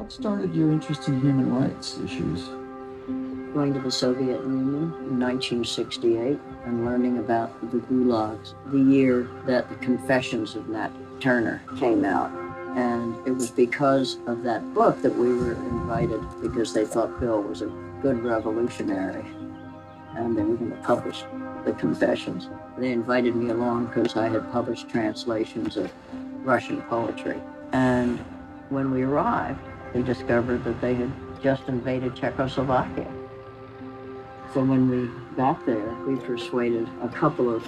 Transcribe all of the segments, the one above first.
What started your interest in human rights issues? Going to the Soviet Union in 1968 and learning about the gulags, the year that the Confessions of Nat Turner came out. And it was because of that book that we were invited, because they thought Bill was a good revolutionary and they were going to publish the Confessions. They invited me along because I had published translations of Russian poetry. And when we arrived, we discovered that they had just invaded Czechoslovakia. So when we got there, we persuaded a couple of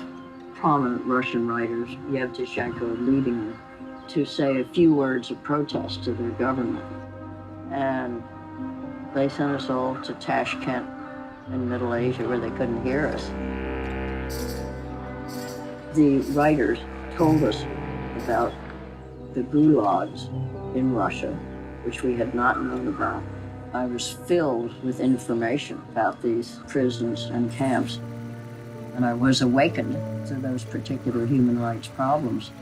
prominent Russian writers, Yevtushenko leading them, to say a few words of protest to their government. And they sent us all to Tashkent in Middle Asia where they couldn't hear us. The writers told us about the gulags in Russia, which we had not known about. I was filled with information about these prisons and camps, and I was awakened to those particular human rights problems.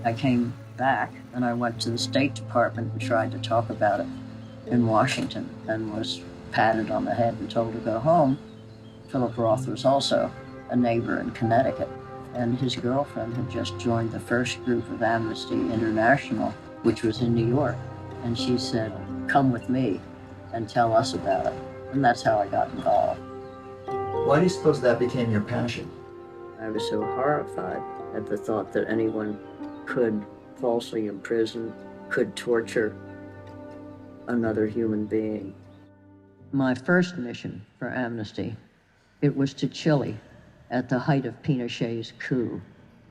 I came back and I went to the State Department and tried to talk about it in Washington and was patted on the head and told to go home. Phillip Roth was also a neighbor in Connecticut, and his girlfriend had just joined the first group of Amnesty International, which was in New York. And she said, "Come with me and tell us about it." And that's how I got involved. Why do you suppose that became your passion? I was so horrified at the thought that anyone could falsely imprison, could torture another human being. My first mission for Amnesty, it was to Chile at the height of Pinochet's coup.